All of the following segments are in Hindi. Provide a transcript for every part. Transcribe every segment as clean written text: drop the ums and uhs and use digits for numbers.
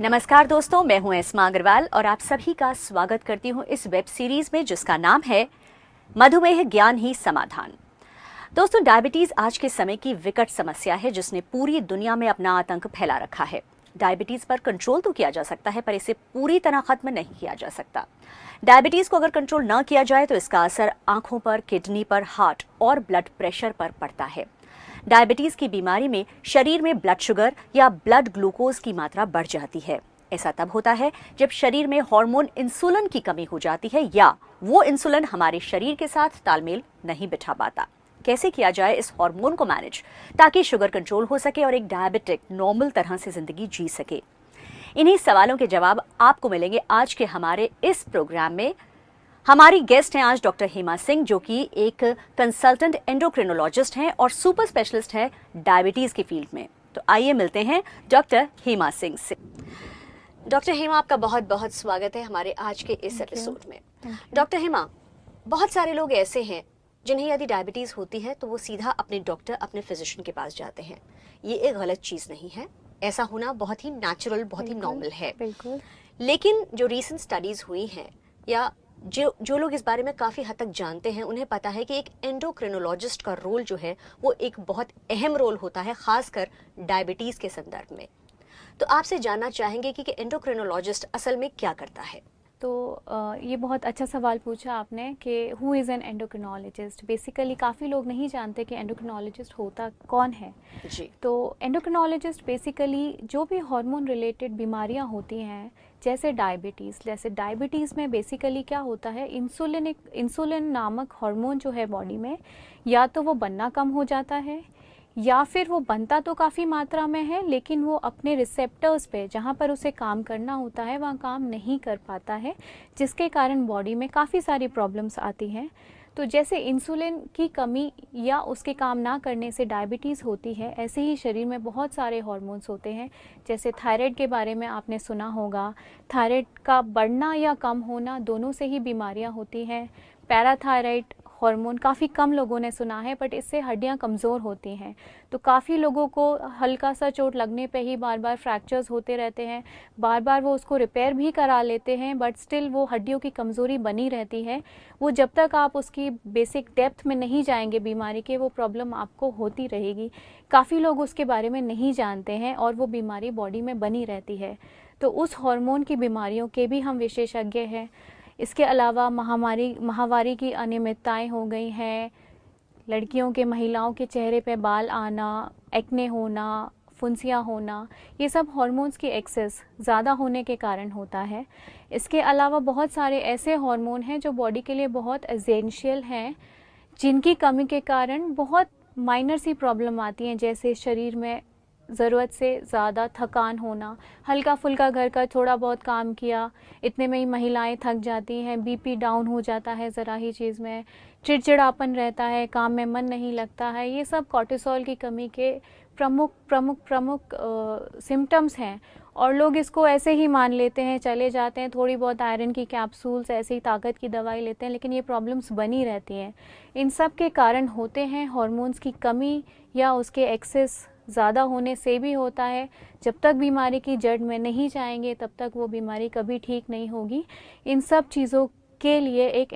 नमस्कार दोस्तों, मैं हूं एस्मा अग्रवाल और आप सभी का स्वागत करती हूं इस वेब सीरीज में जिसका नाम है मधुमेह ज्ञान ही समाधान। दोस्तों, डायबिटीज आज के समय की विकट समस्या है जिसने पूरी दुनिया में अपना आतंक फैला रखा है। डायबिटीज पर कंट्रोल तो किया जा सकता है पर इसे पूरी तरह खत्म नहीं किया जा सकता। डायबिटीज को अगर कंट्रोल न किया जाए तो इसका असर आंखों पर, किडनी पर, हार्ट और ब्लड प्रेशर पर पड़ता है। डायबिटीज की बीमारी में शरीर में ब्लड शुगर या ब्लड ग्लूकोज की मात्रा बढ़ जाती है। ऐसा तब होता है जब शरीर में हार्मोन इंसुलिन की कमी हो जाती है या वो इंसुलिन हमारे शरीर के साथ तालमेल नहीं बिठा पाता। कैसे किया जाए इस हार्मोन को मैनेज ताकि शुगर कंट्रोल हो सके और एक डायबिटिक नॉर्मल तरह से जिंदगी जी सके? इन्हीं सवालों के जवाब आपको मिलेंगे आज के हमारे इस प्रोग्राम में। हमारी गेस्ट हैं आज डॉक्टर हेमा सिंह, जो कि एक कंसल्टेंट एंडोक्रिनोलॉजिस्ट हैं और सुपर स्पेशलिस्ट है डायबिटीज की फील्ड में। तो आइए मिलते हैं डॉक्टर हेमा सिंह से। डॉक्टर हेमा, आपका बहुत बहुत स्वागत है हमारे आज के इस एपिसोड में। डॉक्टर हेमा, बहुत सारे लोग ऐसे हैं जिन्हें यदि डायबिटीज होती है तो वो सीधा अपने डॉक्टर, अपने फिजिशियन के पास जाते हैं। ये एक गलत चीज नहीं है, ऐसा होना बहुत ही नेचुरल, बहुत ही नॉर्मल है। लेकिन जो रीसेंट स्टडीज हुई हैं या जो लोग इस बारे में काफ़ी हद तक जानते हैं, उन्हें पता है कि एक एंडोक्रिनोलॉजिस्ट का रोल जो है वो एक बहुत अहम रोल होता है, खासकर डायबिटीज़ के संदर्भ में। तो आपसे जानना चाहेंगे कि एंडोक्रिनोलॉजिस्ट असल में क्या करता है? तो ये बहुत अच्छा सवाल पूछा आपने कि who is an endocrinologist. Basically काफ़ी लोग नहीं जानते कि एंडोक्रिनोलॉजिस्ट होता कौन है जी। तो एंडोक्रिनोलॉजिस्ट बेसिकली जो भी हार्मोन रिलेटेड बीमारियां होती हैं, जैसे डायबिटीज़ में बेसिकली क्या होता है, इंसुलिन नामक हार्मोन जो है बॉडी में, या तो वो बनना कम हो जाता है या फिर वो बनता तो काफ़ी मात्रा में है लेकिन वो अपने रिसेप्टर्स पे जहाँ पर उसे काम करना होता है वहाँ काम नहीं कर पाता है, जिसके कारण बॉडी में काफ़ी सारी प्रॉब्लम्स आती हैं। तो जैसे इंसुलिन की कमी या उसके काम ना करने से डायबिटीज़ होती है, ऐसे ही शरीर में बहुत सारे हार्मोन्स होते हैं। जैसे थायराइड के बारे में आपने सुना होगा, थायराइड का बढ़ना या कम होना दोनों से ही बीमारियां होती हैं। पैराथायराइड हार्मोन काफ़ी कम लोगों ने सुना है, बट इससे हड्डियां कमज़ोर होती हैं। तो काफ़ी लोगों को हल्का सा चोट लगने पे ही बार बार फ्रैक्चर्स होते रहते हैं, बार बार वो उसको रिपेयर भी करा लेते हैं, बट स्टिल वो हड्डियों की कमज़ोरी बनी रहती है। वो जब तक आप उसकी बेसिक डेप्थ में नहीं जाएंगे बीमारी के, वो प्रॉब्लम आपको होती रहेगी। काफ़ी लोग उसके बारे में नहीं जानते हैं और वो बीमारी बॉडी में बनी रहती है। तो उस हार्मोन की बीमारियों के भी हम विशेषज्ञ हैं। इसके अलावा माहवारी की अनियमितताएं हो गई हैं, लड़कियों के, महिलाओं के चेहरे पे बाल आना, एक्ने होना, फुंसियाँ होना, ये सब हार्मोन्स की एक्सेस ज़्यादा होने के कारण होता है। इसके अलावा बहुत सारे ऐसे हार्मोन हैं जो बॉडी के लिए बहुत एसेंशियल हैं, जिनकी कमी के कारण बहुत माइनर सी प्रॉब्लम आती हैं, जैसे शरीर में ज़रूरत से ज़्यादा थकान होना, हल्का फुल्का घर का थोड़ा बहुत काम किया, इतने में ही महिलाएं थक जाती हैं, बीपी डाउन हो जाता है ज़रा ही चीज़ में, चिड़चिड़ापन रहता है, काम में मन नहीं लगता है। ये सब कॉर्टिसोल की कमी के प्रमुख सिम्टम्स हैं और लोग इसको ऐसे ही मान लेते हैं, चले जाते हैं, थोड़ी बहुत आयरन की कैप्सूल्स, ऐसे ही ताकत की दवाई लेते हैं, लेकिन ये प्रॉब्लम्स बनी रहती हैं। इन सब के कारण होते हैं हार्मोन्स की कमी या उसके एक्सेस ज़्यादा होने से भी होता है। जब तक बीमारी की जड़ में नहीं जाएंगे तब तक वो बीमारी कभी ठीक नहीं होगी। इन सब चीज़ों के लिए एक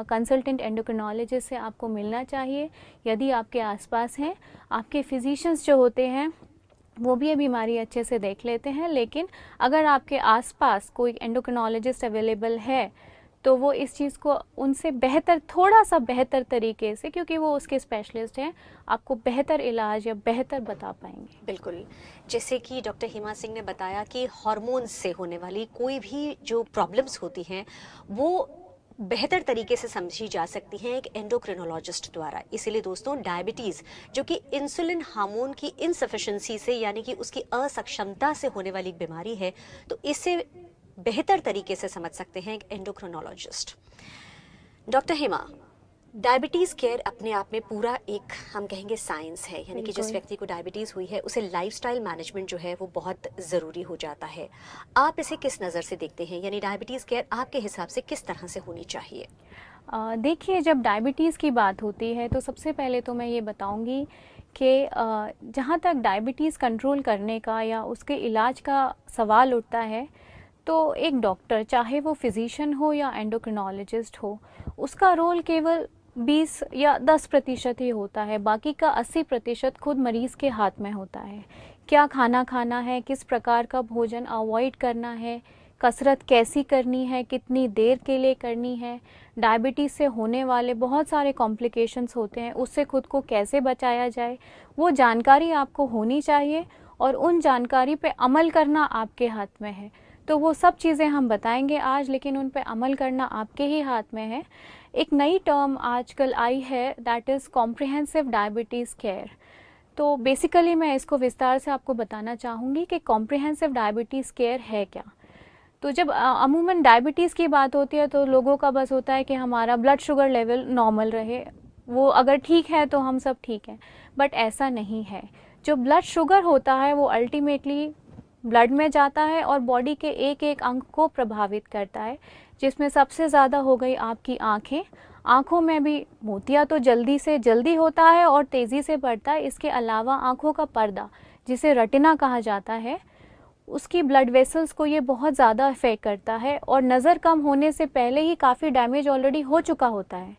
कंसल्टेंट एंडोक्रिनोलॉजिस्ट से आपको मिलना चाहिए। यदि आपके आसपास हैं, आपके फिजिशियंस जो होते हैं वो भी ये बीमारी अच्छे से देख लेते हैं, लेकिन अगर आपके आसपास कोई एंडोक्रिनोलॉजिस्ट अवेलेबल है तो वो इस चीज़ को उनसे बेहतर, थोड़ा सा बेहतर तरीके से, क्योंकि वो उसके स्पेशलिस्ट हैं, आपको बेहतर इलाज या बेहतर बता पाएंगे। बिल्कुल, जैसे कि डॉक्टर हेमा सिंह ने बताया कि हार्मोन से होने वाली कोई भी जो प्रॉब्लम्स होती हैं वो बेहतर तरीके से समझी जा सकती हैं एक एंडोक्रिनोलॉजिस्ट द्वारा। इसीलिए दोस्तों, डायबिटीज़ जो कि इंसुलिन हार्मोन की इनसफिशिएंसी से यानी कि उसकी असक्षमता से होने वाली बीमारी है, तो इसे बेहतर तरीके से समझ सकते हैं एक endocrinologist. Doctor Hema, diabetes care अपने आप में पूरा एक, हम कहेंगे, साइंस है। यानी कि जिस व्यक्ति को डायबिटीज हुई है उसे लाइफस्टाइल मैनेजमेंट जो है वो बहुत ज़रूरी हो जाता है। आप इसे किस नज़र से देखते हैं? यानी डायबिटीज केयर आपके हिसाब से किस तरह से होनी चाहिए? देखिए, जब डायबिटीज़ की बात होती है तो सबसे पहले तो मैं ये बताऊंगी कि जहाँ तक डायबिटीज़ कंट्रोल करने का या उसके इलाज का सवाल उठता है, तो एक डॉक्टर, चाहे वो फिजिशियन हो या एंडोक्रिनोलॉजिस्ट हो, उसका रोल केवल 20 या 10% ही होता है। बाकी का 80% खुद मरीज़ के हाथ में होता है। क्या खाना खाना है, किस प्रकार का भोजन अवॉइड करना है, कसरत कैसी करनी है, कितनी देर के लिए करनी है, डायबिटीज़ से होने वाले बहुत सारे कॉम्प्लिकेशंस होते हैं, उससे खुद को कैसे बचाया जाए, वो जानकारी आपको होनी चाहिए और उन जानकारी पे अमल करना आपके हाथ में है। तो वो सब चीज़ें हम बताएंगे आज, लेकिन उन पे अमल करना आपके ही हाथ में है। एक नई टर्म आजकल आई है, that is comprehensive diabetes care. तो बेसिकली मैं इसको विस्तार से आपको बताना चाहूँगी कि कॉम्प्रिहेंसिव डायबिटीज़ केयर है क्या। तो जब अमूमन डायबिटीज़ की बात होती है तो लोगों का बस होता है कि हमारा ब्लड शुगर लेवल नॉर्मल रहे, वो अगर ठीक है तो हम सब ठीक हैं, बट ऐसा नहीं है। जो ब्लड शुगर होता है वो अल्टीमेटली ब्लड में जाता है और बॉडी के एक एक अंग को प्रभावित करता है, जिसमें सबसे ज़्यादा हो गई आपकी आँखें। आँखों में भी मोतिया तो जल्दी से जल्दी होता है और तेज़ी से बढ़ता है। इसके अलावा आँखों का पर्दा, जिसे रेटिना कहा जाता है, उसकी ब्लड वेसल्स को ये बहुत ज़्यादा अफेक्ट करता है और नज़र कम होने से पहले ही काफ़ी डैमेज ऑलरेडी हो चुका होता है।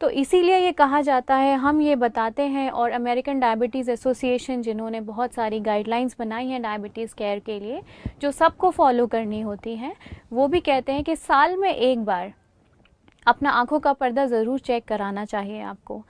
तो इसीलिए ये कहा जाता है, हम ये बताते हैं, और अमेरिकन डायबिटीज़ एसोसिएशन, जिन्होंने बहुत सारी गाइडलाइंस बनाई हैं डायबिटीज़ केयर के लिए, जो सबको फॉलो करनी होती हैं, वो भी कहते हैं कि साल में एक बार अपना आँखों का पर्दा ज़रूर चेक कराना चाहिए आपको।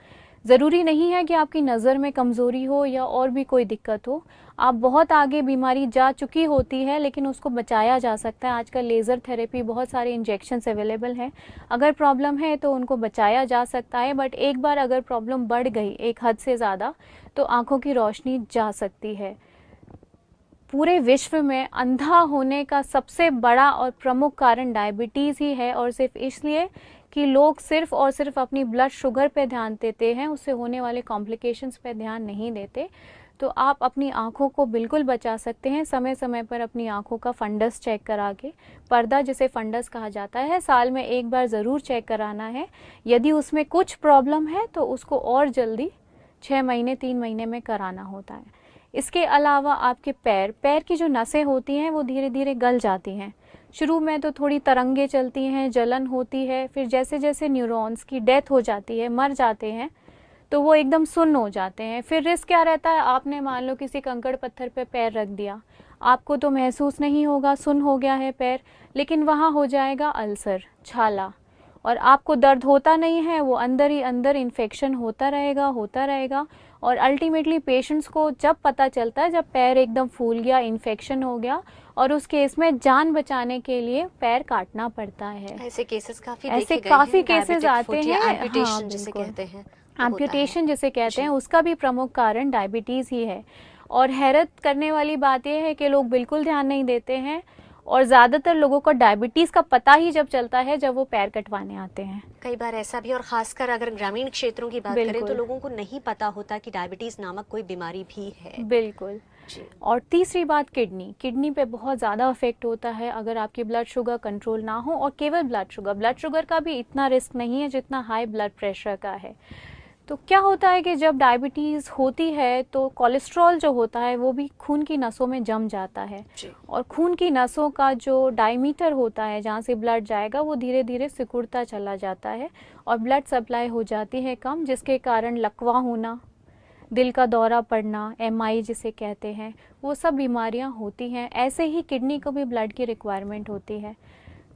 ज़रूरी नहीं है कि आपकी नज़र में कमज़ोरी हो या और भी कोई दिक्कत हो, आप बहुत आगे बीमारी जा चुकी होती है, लेकिन उसको बचाया जा सकता है। आजकल लेज़र थेरेपी, बहुत सारे इंजेक्शन्स अवेलेबल हैं, अगर प्रॉब्लम है तो उनको बचाया जा सकता है। बट एक बार अगर प्रॉब्लम बढ़ गई एक हद से ज़्यादा, तो आँखों की रोशनी जा सकती है। पूरे विश्व में अंधा होने का सबसे बड़ा और प्रमुख कारण डायबिटीज़ ही है, और सिर्फ इसलिए कि लोग सिर्फ और सिर्फ अपनी ब्लड शुगर पे ध्यान देते हैं, उससे होने वाले कॉम्प्लिकेशंस पे ध्यान नहीं देते। तो आप अपनी आँखों को बिल्कुल बचा सकते हैं समय समय पर अपनी आँखों का फंडस चेक करा के। पर्दा, जिसे फंडस कहा जाता है, साल में एक बार ज़रूर चेक कराना है। यदि उसमें कुछ प्रॉब्लम है तो उसको और जल्दी 6 महीने 3 महीने में कराना होता है। इसके अलावा आपके पैर की जो नसें होती हैं वो धीरे धीरे गल जाती हैं। शुरू में तो थोड़ी तरंगे चलती हैं, जलन होती है, फिर जैसे जैसे न्यूरॉन्स की डेथ हो जाती है, मर जाते हैं, तो वो एकदम सुन्न हो जाते हैं। फिर रिस्क क्या रहता है, आपने मान लो किसी कंकड़ पत्थर पे पैर रख दिया, आपको तो महसूस नहीं होगा, सुन्न हो गया है पैर, लेकिन वहाँ हो जाएगा अल्सर, छाला, और आपको दर्द होता नहीं है, वो अंदर ही अंदर इन्फेक्शन होता रहेगा। और अल्टीमेटली पेशेंट्स को जब पता चलता है, जब पैर एकदम फूल गया, इन्फेक्शन हो गया, और उस केस में जान बचाने के लिए पैर काटना पड़ता है। ऐसे केसेस काफ़ी ऐसे देखे गए काफ़ी हैं, केसेस आते हैं। एम्पुटेशन जिसे कहते हैं, एम्पुटेशन जिसे कहते हैं, उसका भी प्रमुख कारण डायबिटीज़ ही है। और हैरत करने वाली बात यह है कि लोग बिल्कुल ध्यान नहीं देते हैं, और ज़्यादातर लोगों को डायबिटीज़ का पता ही जब चलता है जब वो पैर कटवाने आते हैं। कई बार ऐसा भी, और खासकर अगर ग्रामीण क्षेत्रों की बात करें तो लोगों को नहीं पता होता कि डायबिटीज़ नामक कोई बीमारी भी है। बिल्कुल। और तीसरी बात, किडनी पे बहुत ज़्यादा अफेक्ट होता है अगर आपकी ब्लड शुगर कंट्रोल ना हो। और केवल ब्लड शुगर का भी इतना रिस्क नहीं है जितना हाई ब्लड प्रेशर का है। तो क्या होता है कि जब डायबिटीज़ होती है तो कोलेस्ट्रॉल जो होता है वो भी खून की नसों में जम जाता है, और खून की नसों का जो डायमीटर होता है, जहाँ से ब्लड जाएगा, वो धीरे धीरे सिकुड़ता चला जाता है और ब्लड सप्लाई हो जाती है कम, जिसके कारण लकवा होना, दिल का दौरा पड़ना, MI जिसे कहते हैं, वो सब बीमारियां होती हैं। ऐसे ही किडनी को भी ब्लड की रिक्वायरमेंट होती है,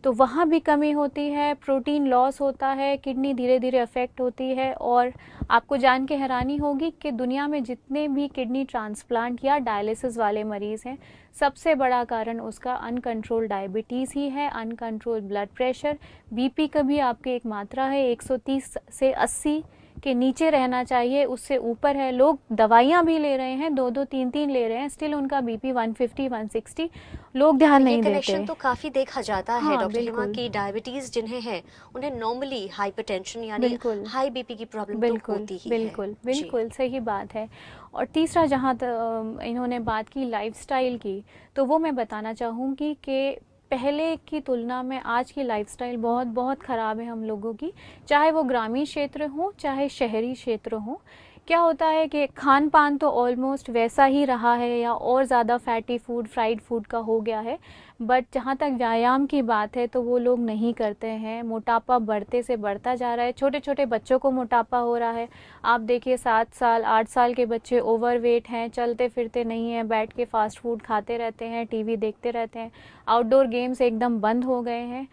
तो वहाँ भी कमी होती है, प्रोटीन लॉस होता है, किडनी धीरे धीरे अफेक्ट होती है। और आपको जान के हैरानी होगी कि दुनिया में जितने भी किडनी ट्रांसप्लांट या डायलिसिस वाले मरीज़ हैं, सबसे बड़ा कारण उसका अनकंट्रोल डायबिटीज़ ही है, अनकंट्रोल ब्लड प्रेशर। BP का भी आपकी एक मात्रा है, 130 से 80 के नीचे रहना चाहिए, उससे ऊपर है। लोग दवाइयाँ भी ले रहे हैं, 2-2 3-3 ले रहे हैं, स्टिल उनका BP 150 160, लोग ध्यान नहीं देते। कनेक्शन तो काफ़ी देखा जाता है डॉक्टर हिमा की डायबिटीज़ जिन्हें है उन्हें नॉर्मली हाइपरटेंशन यानी हाई BP की प्रॉब्लम तो होती ही है। बिल्कुल सही बात है। और तीसरा, जहाँ तक इन्होंने बात की लाइफस्टाइल की, तो वो मैं बताना चाहूँगी कि पहले की तुलना में आज की लाइफस्टाइल बहुत ख़राब है हम लोगों की, चाहे वो ग्रामीण क्षेत्र हो चाहे शहरी क्षेत्र हो। क्या होता है कि खान पान तो ऑलमोस्ट वैसा ही रहा है या और ज़्यादा फैटी फूड, फ्राइड फूड का हो गया है, बट जहाँ तक व्यायाम की बात है तो वो लोग नहीं करते हैं। मोटापा बढ़ते से बढ़ता जा रहा है, छोटे छोटे बच्चों को मोटापा हो रहा है। आप देखिए 7 साल 8 साल के बच्चे ओवरवेट हैं, चलते फिरते नहीं हैं, बैठ के फास्ट फूड खाते रहते हैं, टीवी देखते रहते हैं, आउटडोर गेम्स एकदम बंद हो गए हैं।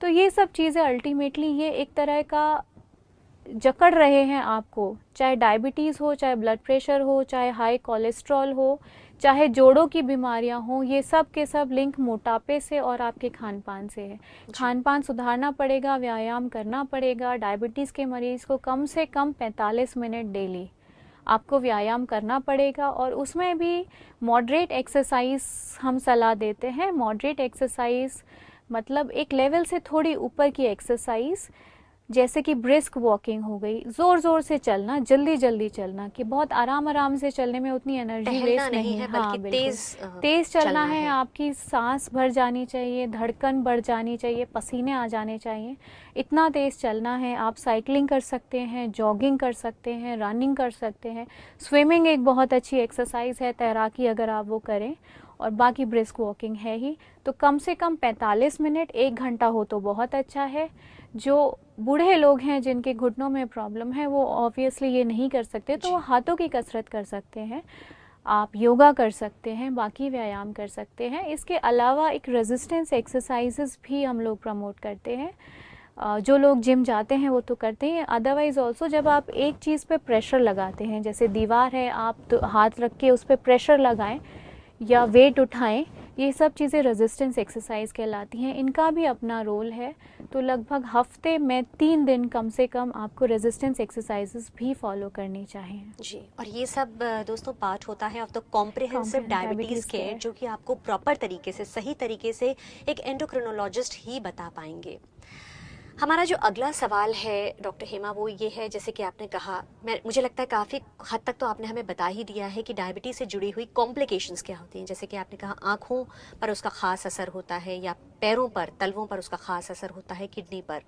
तो ये सब चीज़ें अल्टीमेटली ये एक तरह का जकड़ रहे हैं आपको, चाहे डायबिटीज़ हो, चाहे ब्लड प्रेशर हो, चाहे हाई कोलेस्ट्रॉल हो, चाहे जोड़ों की बीमारियां हो, ये सब के सब लिंक मोटापे से और आपके खान पान से है। खान पान सुधारना पड़ेगा, व्यायाम करना पड़ेगा। डायबिटीज़ के मरीज़ को कम से कम 45 मिनट डेली आपको व्यायाम करना पड़ेगा, और उसमें भी मॉडरेट एक्सरसाइज हम सलाह देते हैं। मॉडरेट एक्सरसाइज मतलब एक लेवल से थोड़ी ऊपर की एक्सरसाइज, जैसे कि ब्रिस्क वॉकिंग हो गई, ज़ोर ज़ोर से चलना, जल्दी जल्दी चलना, कि बहुत आराम आराम से चलने में उतनी एनर्जी वेस्ट नहीं है, हाँ बिल्कुल तेज़ चलना है। आपकी सांस भर जानी चाहिए, धड़कन बढ़ जानी चाहिए, पसीने आ जाने चाहिए, इतना तेज़ चलना है। आप साइकिलिंग कर सकते हैं, जॉगिंग कर सकते हैं, रनिंग कर सकते हैं, स्विमिंग एक बहुत अच्छी एक्सरसाइज है, तैराकी अगर आप वो करें, और बाकी ब्रिस्क वॉकिंग है ही। तो कम से कम 45 मिनट, 1 घंटा हो तो बहुत अच्छा है। जो बूढ़े लोग हैं जिनके घुटनों में प्रॉब्लम है वो ऑब्वियसली ये नहीं कर सकते, तो वो हाथों की कसरत कर सकते हैं, आप योगा कर सकते हैं, बाकी व्यायाम कर सकते हैं। इसके अलावा एक रेजिस्टेंस एक्सरसाइजेस भी हम लोग प्रमोट करते हैं। जो लोग जिम जाते हैं वो तो करते हैं, अदरवाइज़ ऑल्सो जब आप एक चीज़ पे प्रेशर लगाते हैं, जैसे दीवार है, आप तो हाथ रख के उस पर प्रेशर लगाएं या वेट उठाएं, ये सब चीज़ें रेजिस्टेंस एक्सरसाइज कहलाती हैं। इनका भी अपना रोल है। तो लगभग हफ्ते में 3 दिन कम से कम आपको रेजिस्टेंस एक्सरसाइजेस भी फॉलो करनी चाहिए जी। और ये सब दोस्तों पार्ट होता है of the comprehensive diabetes care, जो कि आपको प्रॉपर तरीके से, सही तरीके से एक एंडोक्रिनोलॉजिस्ट ही बता पाएंगे। हमारा जो अगला सवाल है डॉक्टर हेमा, वो ये है, जैसे कि आपने कहा, मुझे लगता है काफ़ी हद तक तो आपने हमें बता ही दिया है कि डायबिटीज़ से जुड़ी हुई कॉम्प्लिकेशंस क्या होती हैं। जैसे कि आपने कहा आँखों पर उसका ख़ास असर होता है, या पैरों पर, तलवों पर उसका ख़ास असर होता है, किडनी पर।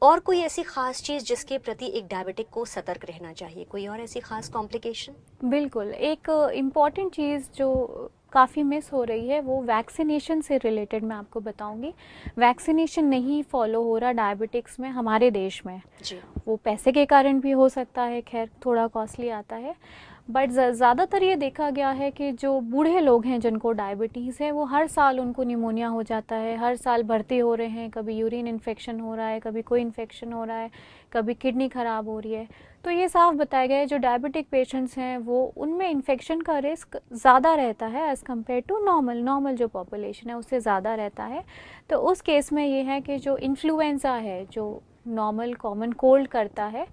और कोई ऐसी ख़ास चीज़ जिसके प्रति एक डायबिटिक को सतर्क रहना चाहिए? कोई और ऐसी ख़ास कॉम्प्लिकेशन? बिल्कुल, एक इम्पॉर्टेंट चीज़ जो काफ़ी मिस हो रही है वो वैक्सीनेशन से रिलेटेड मैं आपको बताऊंगी। वैक्सीनेशन नहीं फॉलो हो रहा डायबिटिक्स में हमारे देश में जी। वो पैसे के कारण भी हो सकता है, खैर थोड़ा कॉस्टली आता है, बट ज़्यादातर ये देखा गया है कि जो बूढ़े लोग हैं जिनको डायबिटीज़ है वो हर साल उनको निमोनिया हो जाता है, हर साल भर्ती हो रहे हैं, कभी यूरिन इन्फेक्शन हो रहा है, कभी कोई इन्फेक्शन हो रहा है, कभी किडनी ख़राब हो रही है। तो ये साफ बताया गया है जो डायबिटिक पेशेंट्स हैं वो उनमें इन्फेक्शन का रिस्क ज़्यादा रहता है एज़ कम्पेयर टू नॉर्मल जो पॉपुलेशन है उससे ज़्यादा रहता है। तो उस केस में ये है कि जो इन्फ्लुएंज़ा है, जो नॉर्मल कॉमन कोल्ड करता है,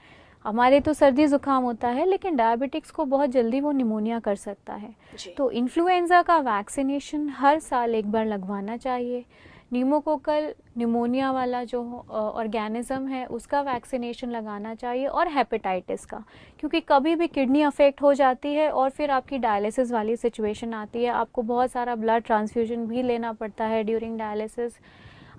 हमारे तो सर्दी ज़ुकाम होता है, लेकिन डायबिटिक्स को बहुत जल्दी वो निमोनिया कर सकता है। तो इन्फ्लुएंज़ा का वैक्सीनेशन हर साल एक बार लगवाना चाहिए। न्यूमोकोकल निमोनिया वाला जो ऑर्गेनिज्म है उसका वैक्सीनेशन लगाना चाहिए, और हेपेटाइटिस का, क्योंकि कभी भी किडनी अफेक्ट हो जाती है और फिर आपकी डायलिसिस वाली सिचुएशन आती है, आपको बहुत सारा ब्लड ट्रांसफ्यूजन भी लेना पड़ता है ड्यूरिंग डायलिसिस,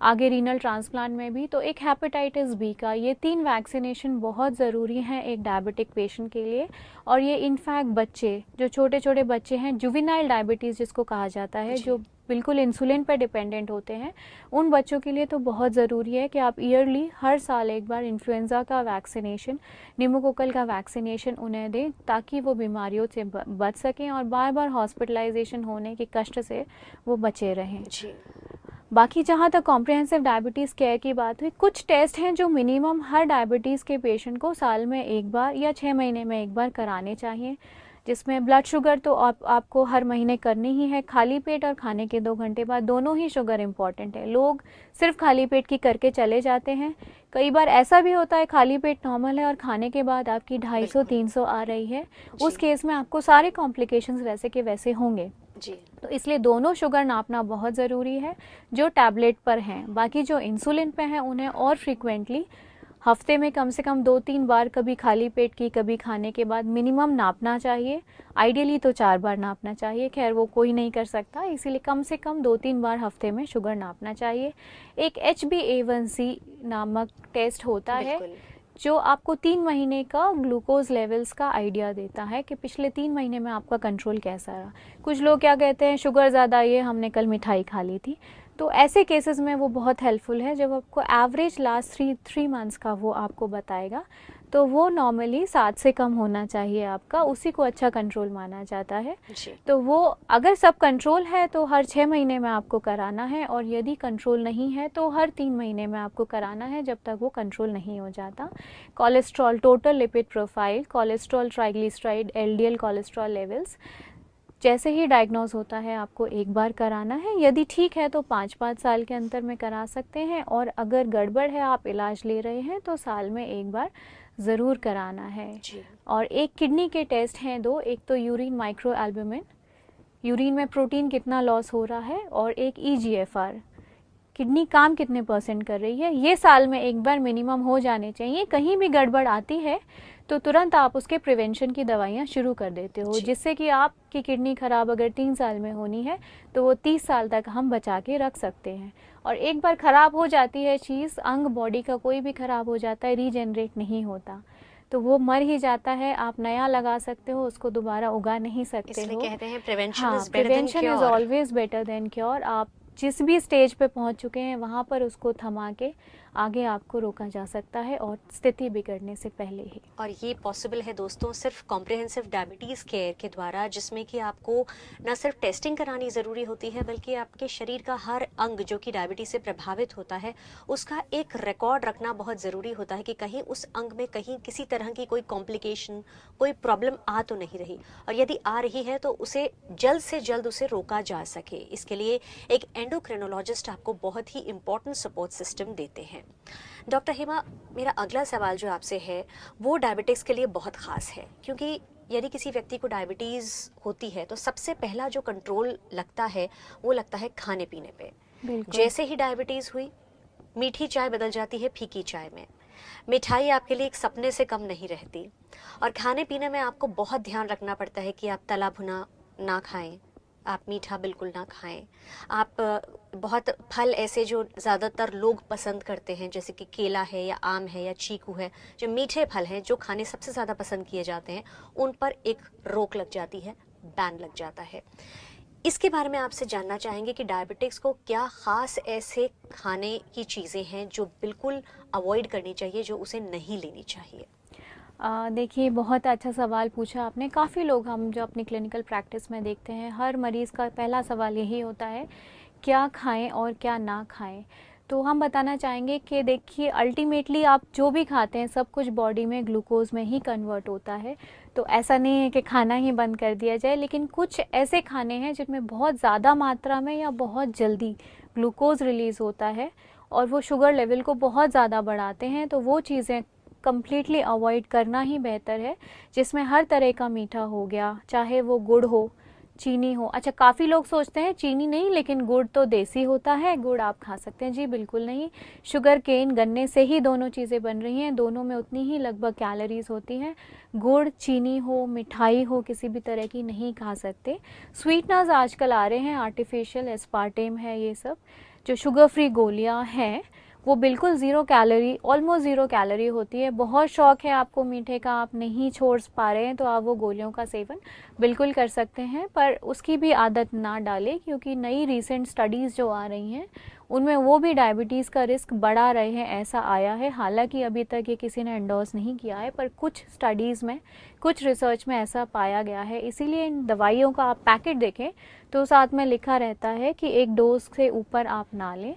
आगे रीनल ट्रांसप्लांट में भी। तो एक हेपेटाइटिस बी का, ये 3 वैक्सीनेशन बहुत ज़रूरी हैं एक डायबिटिक पेशेंट के लिए। और ये इनफैक्ट बच्चे, जो छोटे छोटे बच्चे हैं, जुवेनाइल डायबिटीज़ जिसको कहा जाता है, जो बिल्कुल इंसुलिन पर डिपेंडेंट होते हैं, उन बच्चों के लिए तो बहुत ज़रूरी है कि आप ईयरली हर साल एक बार इन्फ्लुएंज़ा का वैक्सीनेशन, निमोकोकल का वैक्सीनेशन उन्हें दें, ताकि वो बीमारियों से बच सकें और बार बार हॉस्पिटलाइजेशन होने के कष्ट से वो बचे रहें जी। बाकी जहाँ तक कॉम्प्रिहेंसिव डायबिटीज़ केयर की बात हुई, कुछ टेस्ट हैं जो मिनिमम हर डायबिटीज़ के पेशेंट को साल में एक बार या 6 महीने में एक बार कराने चाहिए, जिसमें ब्लड शुगर तो आपको हर महीने करनी ही है। खाली पेट और खाने के 2 घंटे बाद दोनों ही शुगर इम्पॉर्टेंट है। लोग सिर्फ खाली पेट की करके चले जाते हैं, कई बार ऐसा भी होता है खाली पेट नॉर्मल है और खाने के बाद आपकी 250-300 आ रही है, उस केस में आपको सारे कॉम्प्लिकेशंस वैसे के वैसे होंगे जी। तो इसलिए दोनों शुगर नापना बहुत ज़रूरी है जो टैबलेट पर हैं। बाकी जो इंसुलिन पे हैं उन्हें और फ्रीक्वेंटली हफ्ते में कम से कम 2-3 बार, कभी खाली पेट की कभी खाने के बाद, मिनिमम नापना चाहिए। आइडियली तो 4 बार नापना चाहिए, खैर वो कोई नहीं कर सकता, इसीलिए कम से कम 2-3 बार हफ्ते में शुगर नापना चाहिए। एक HbA1c नामक टेस्ट होता है जो आपको 3 महीने का ग्लूकोज लेवल्स का आइडिया देता है कि पिछले 3 महीने में आपका कंट्रोल कैसा रहा। कुछ लोग क्या कहते हैं, शुगर ज़्यादा आई है, हमने कल मिठाई खा ली थी। तो ऐसे केसेस में वो बहुत हेल्पफुल है, जब आपको एवरेज लास्ट 3 मंथ्स का वो आपको बताएगा। तो वो नॉर्मली 7 से कम होना चाहिए आपका, उसी को अच्छा कंट्रोल माना जाता है। तो वो अगर सब कंट्रोल है तो हर 6 महीने में आपको कराना है, और यदि कंट्रोल नहीं है तो हर 3 महीने में आपको कराना है, जब तक वो कंट्रोल नहीं हो जाता। Cholesterol, total lipid profile, cholesterol, triglyceride, LDL cholesterol levels जैसे ही डायग्नोज होता है आपको एक बार कराना है। यदि ठीक है तो 5-5 साल के अंतर में करा सकते हैं, और अगर गड़बड़ है, आप इलाज ले रहे हैं, तो साल में एक बार ज़रूर कराना है जी। और एक किडनी के टेस्ट हैं 2, एक तो यूरिन माइक्रो एल्बुमिन, यूरिन में प्रोटीन कितना लॉस हो रहा है, और एक ईजीएफआर, किडनी काम कितने % कर रही है। ये साल में एक बार मिनिमम हो जाने चाहिए। कहीं भी गड़बड़ आती है तो तुरंत आप उसके प्रिवेंशन की दवाइयाँ शुरू कर देते हो, जिससे कि आपकी किडनी खराब अगर 3 साल में होनी है तो वो 30 साल तक हम बचा के रख सकते हैं। और एक बार ख़राब हो जाती है चीज़, अंग बॉडी का कोई भी ख़राब हो जाता है, रीजनरेट नहीं होता, तो वो मर ही जाता है। आप नया लगा सकते हो, उसको दोबारा उगा नहीं सकते हो। कहते हैं prevention is always better than cure. आप जिस भी स्टेज पे पहुंच चुके हैं वहाँ पर उसको थमा के आगे आपको रोका जा सकता है, और स्थिति बिगड़ने से पहले ही। और ये पॉसिबल है दोस्तों सिर्फ कॉम्प्रिहेंसिव डायबिटीज़ केयर के द्वारा, जिसमें कि आपको न सिर्फ टेस्टिंग करानी ज़रूरी होती है, बल्कि आपके शरीर का हर अंग जो कि डायबिटीज़ से प्रभावित होता है उसका एक रिकॉर्ड रखना बहुत ज़रूरी होता है, कि कहीं उस अंग में कहीं किसी तरह की कोई कॉम्प्लिकेशन, कोई प्रॉब्लम आ तो नहीं रही, और यदि आ रही है तो उसे जल्द से जल्द उसे रोका जा सके। इसके लिए एक एंडोक्रिनोलॉजिस्ट आपको बहुत ही इम्पोर्टेंट सपोर्ट सिस्टम देते हैं। डॉक्टर हेमा, मेरा अगला सवाल जो आपसे है वो डायबिटिक्स के लिए बहुत ख़ास है, क्योंकि यदि किसी व्यक्ति को डायबिटीज़ होती है तो सबसे पहला जो कंट्रोल लगता है वो लगता है खाने पीने पे। जैसे ही डायबिटीज़ हुई, मीठी चाय बदल जाती है फीकी चाय में, मिठाई आपके लिए एक सपने से कम नहीं रहती, और खाने पीने में आपको बहुत ध्यान रखना पड़ता है कि आप तला भुना ना खाएं, आप मीठा बिल्कुल ना खाएं, आप बहुत फल ऐसे जो ज़्यादातर लोग पसंद करते हैं, जैसे कि केला है या आम है या चीकू है, जो मीठे फल हैं जो खाने सबसे ज़्यादा पसंद किए जाते हैं, उन पर एक रोक लग जाती है, बैन लग जाता है। इसके बारे में आपसे जानना चाहेंगे कि डायबिटिक्स को क्या ख़ास ऐसे खाने की चीज़ें हैं जो बिल्कुल अवॉइड करनी चाहिए, जो उसे नहीं लेनी चाहिए। देखिए, बहुत अच्छा सवाल पूछा आपने। काफ़ी लोग हम जो अपनी क्लिनिकल प्रैक्टिस में देखते हैं, हर मरीज़ का पहला सवाल यही होता है, क्या खाएं और क्या ना खाएं। तो हम बताना चाहेंगे कि देखिए, अल्टीमेटली आप जो भी खाते हैं सब कुछ बॉडी में ग्लूकोज में ही कन्वर्ट होता है। तो ऐसा नहीं है कि खाना ही बंद कर दिया जाए, लेकिन कुछ ऐसे खाने हैं जिनमें बहुत ज़्यादा मात्रा में या बहुत जल्दी ग्लूकोज रिलीज़ होता है और वो शुगर लेवल को बहुत ज़्यादा बढ़ाते हैं। तो वो चीज़ें कम्प्लीटली अवॉइड करना ही बेहतर है, जिसमें हर तरह का मीठा हो गया, चाहे वो गुड़ हो, चीनी हो। अच्छा, काफ़ी लोग सोचते हैं चीनी नहीं, लेकिन गुड़ तो देसी होता है, गुड़ आप खा सकते हैं। जी बिल्कुल नहीं, शुगर केन, गन्ने से ही दोनों चीज़ें बन रही हैं, दोनों में उतनी ही लगभग कैलोरीज होती हैं। गुड़, चीनी हो, मिठाई हो, किसी भी तरह की नहीं खा सकते। स्वीटनर्स आजकल आ रहे हैं, आर्टिफिशियल एस्पार्टेम है, ये सब जो शुगर फ्री गोलियाँ हैं वो बिल्कुल zero calorie, almost zero calorie होती है। बहुत शौक़ है आपको मीठे का, आप नहीं छोड़ पा रहे हैं, तो आप वो गोलियों का सेवन बिल्कुल कर सकते हैं, पर उसकी भी आदत ना डालें, क्योंकि नई रीसेंट स्टडीज़ जो आ रही हैं उनमें वो भी डायबिटीज़ का रिस्क बढ़ा रहे हैं, ऐसा आया है। हालांकि अभी तक ये किसी ने एंडोर्स नहीं किया है, पर कुछ स्टडीज़ में, कुछ रिसर्च में ऐसा पाया गया है। इसीलिए इन दवाइयों का आप पैकेट देखें तो साथ में लिखा रहता है कि एक डोज से ऊपर आप ना लें।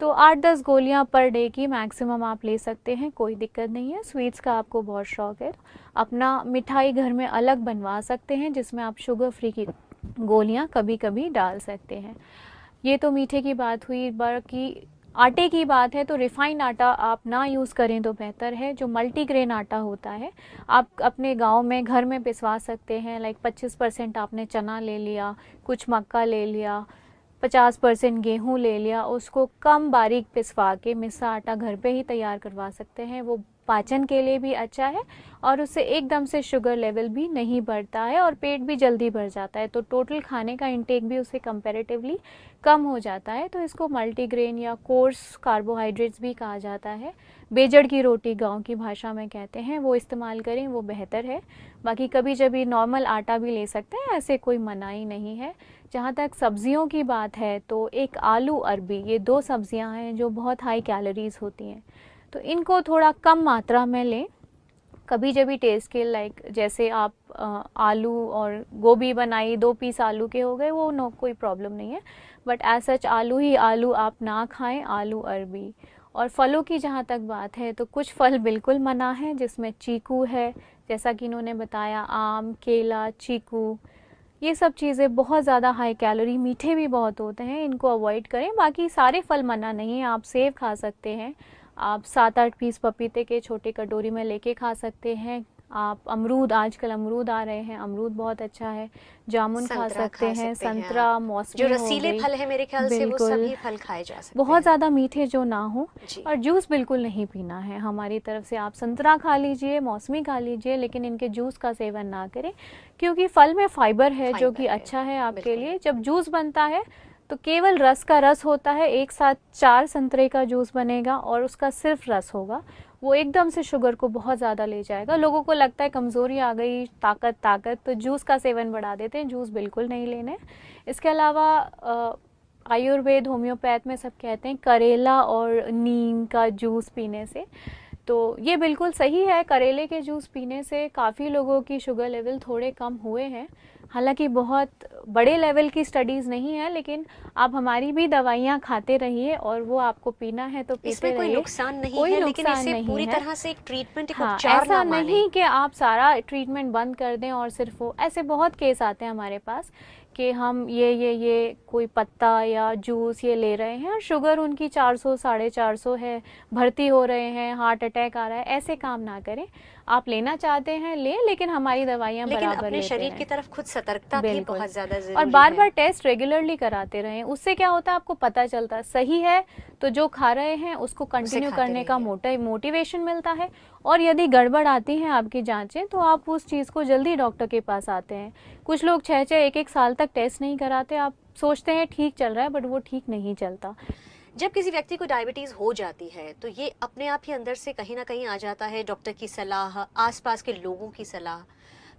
तो 8-10 गोलियां पर डे की मैक्सिमम आप ले सकते हैं, कोई दिक्कत नहीं है। स्वीट्स का आपको बहुत शौक है, अपना मिठाई घर में अलग बनवा सकते हैं, जिसमें आप शुगर फ्री की गोलियां कभी कभी डाल सकते हैं। ये तो मीठे की बात हुई। बाकी आटे की बात है तो रिफाइंड आटा आप ना यूज़ करें तो बेहतर है। जो मल्टीग्रेन आटा होता है आप अपने गांव में घर में पिसवा सकते हैं। लाइक 25% आपने चना ले लिया, कुछ मक्का ले लिया, 50% गेहूँ ले लिया, उसको कम बारीक पिसवा के मिस्सा आटा घर पे ही तैयार करवा सकते हैं। वो पाचन के लिए भी अच्छा है और उससे एकदम से शुगर लेवल भी नहीं बढ़ता है और पेट भी जल्दी भर जाता है, तो टोटल खाने का इंटेक भी उससे कंपैरेटिवली कम हो जाता है। तो इसको मल्टीग्रेन या कोर्स कार्बोहाइड्रेट्स भी कहा जाता है। बेजड़ की रोटी गांव की भाषा में कहते हैं, वो इस्तेमाल करें, वो बेहतर है। बाकी कभी जभी नॉर्मल आटा भी ले सकते हैं, ऐसे कोई मनाही नहीं है। जहाँ तक सब्जियों की बात है तो एक आलू अरबी, ये 2 सब्जियाँ हैं जो बहुत हाई कैलोरीज होती हैं, तो इनको थोड़ा कम मात्रा में लें। कभी जभी टेस्ट के लाइक जैसे आप आलू और गोभी बनाई, 2 पीस आलू के हो गए, वो नो कोई प्रॉब्लम नहीं है, बट एज सच आलू ही आलू आप ना खाएं, आलू अरबी। और फलों की जहाँ तक बात है तो कुछ फल बिल्कुल मना है, जिसमें चीकू है, जैसा कि इन्होंने बताया, आम, केला, चीकू, ये सब चीज़ें बहुत ज़्यादा हाई कैलोरी, मीठे भी बहुत होते हैं, इनको अवॉइड करें। बाकी सारे फल मना नहीं है, आप सेब खा सकते हैं, आप 7-8 पीस पपीते के छोटे कटोरी में लेके खा सकते हैं। आप अमरूद, आजकल अमरूद आ रहे हैं, अमरूद बहुत अच्छा है, जामुन खा सकते हैं, संतरा, मौसमी, जो रसीले फल है मेरे ख्याल से वो सभी फल खाए जा सकते हैं, बहुत ज़्यादा मीठे जो ना हो। और जूस बिल्कुल नहीं पीना है हमारी तरफ से। आप संतरा खा लीजिए, मौसमी खा लीजिए, लेकिन इनके जूस का सेवन ना करें, क्योंकि फल में फाइबर है जो कि अच्छा है आपके लिए। जब जूस बनता है तो केवल रस का रस होता है, एक साथ 4 संतरे का जूस बनेगा और उसका सिर्फ रस होगा, वो एकदम से शुगर को बहुत ज़्यादा ले जाएगा। लोगों को लगता है कमज़ोरी आ गई, ताकत, तो जूस का सेवन बढ़ा देते हैं, जूस बिल्कुल नहीं लेने। इसके अलावा आयुर्वेद, होम्योपैथ में सब कहते हैं करेला और नीम का जूस पीने से, तो ये बिल्कुल सही है। करेले के जूस पीने से काफ़ी लोगों की शुगर लेवल थोड़े कम हुए हैं, हालांकि बहुत बड़े लेवल की स्टडीज़ नहीं है, लेकिन आप हमारी भी दवाइयाँ खाते रहिए और वो आपको पीना है तो पीते रहिए, कोई नुकसान नहीं है, लेकिन इसे पूरी तरह से एक ट्रीटमेंट, एक उपचार ऐसा नहीं कि आप सारा ट्रीटमेंट बंद कर दें और सिर्फ वो, ऐसे बहुत केस आते हैं हमारे पास कि हम ये कोई पत्ता या जूस ये ले रहे हैं और शुगर उनकी 400 450 है, भर्ती हो रहे हैं, हार्ट अटैक आ रहा है, ऐसे काम ना करें। आप लेना चाहते हैं लें, लेकिन हमारी दवाइयाँ बराबर अपने शरीर की तरफ खुद सतर्कता भी बहुत ज्यादा जरूरी है और बार-बार टेस्ट रेगुलरली कराते रहें। उससे क्या होता है, आपको पता चलता है सही है तो जो खा रहे हैं उसको कंटिन्यू करने का मोटिवेशन मिलता है, और यदि गड़बड़ आती है आपकी जांचें तो आप उस चीज़ को जल्दी डॉक्टर के पास आते हैं। कुछ लोग 6-6 1-1 साल तक टेस्ट नहीं कराते, आप सोचते हैं ठीक चल रहा है, बट वो ठीक नहीं चलता। जब किसी व्यक्ति को डायबिटीज हो जाती है तो ये अपने आप ही अंदर से कहीं ना कहीं आ जाता है, डॉक्टर की सलाह, आसपास के लोगों की सलाह,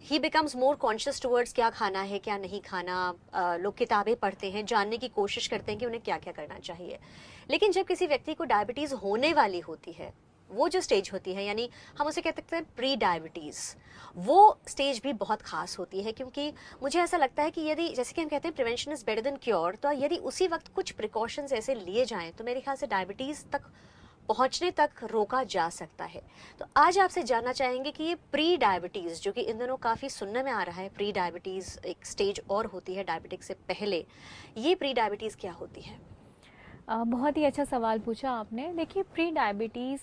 ही बिकम्स मोर कॉन्शियस टुवर्ड्स क्या खाना है क्या नहीं खाना। लोग किताबें पढ़ते हैं, जानने की कोशिश करते हैं कि उन्हें क्या क्या करना चाहिए। लेकिन जब किसी व्यक्ति को डायबिटीज होने वाली होती है, वो जो स्टेज होती है, यानी हम उसे कह सकते हैं प्री डायबिटीज, वो स्टेज भी बहुत खास होती है, क्योंकि मुझे ऐसा लगता है कि यदि, जैसे कि हम कहते हैं prevention is better than cure, तो यदि उसी वक्त कुछ प्रिकॉशंस ऐसे लिए जाएं तो मेरे ख्याल से डायबिटीज तक पहुंचने तक रोका जा सकता है। तो आज आपसे जानना चाहेंगे कि ये प्री डायबिटीज, जो कि इन दिनों काफ़ी सुनने में आ रहा है, प्री डायबिटीज एक स्टेज और होती है डायबिटिक से पहले, ये प्री डायबिटीज क्या होती है? बहुत ही अच्छा सवाल पूछा आपने। देखिए, प्री डायबिटीज़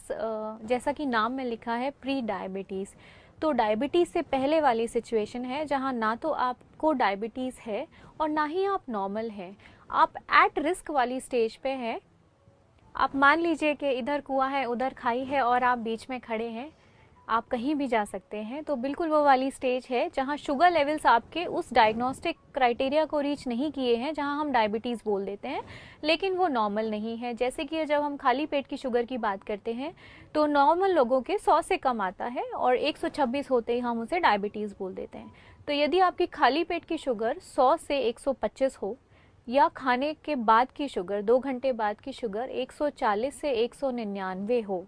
जैसा कि नाम में लिखा है प्री डायबिटीज़, तो डायबिटीज़ से पहले वाली सिचुएशन है जहां ना तो आपको डायबिटीज़ है और ना ही आप नॉर्मल हैं, आप एट रिस्क वाली स्टेज पे हैं। आप मान लीजिए कि इधर कुआं है, उधर खाई है और आप बीच में खड़े हैं, आप कहीं भी जा सकते हैं, तो बिल्कुल वो वाली स्टेज है जहां शुगर लेवल्स आपके उस डायग्नोस्टिक क्राइटेरिया को रीच नहीं किए हैं जहां हम डायबिटीज़ बोल देते हैं, लेकिन वो नॉर्मल नहीं है। जैसे कि जब हम खाली पेट की शुगर की बात करते हैं तो नॉर्मल लोगों के 100 से कम आता है और 126 होते ही हम उसे डायबिटीज़ बोल देते हैं। तो यदि आपकी खाली पेट की शुगर 100 से 125 हो, या खाने के बाद की शुगर 2 घंटे बाद की शुगर 140 से 199 हो,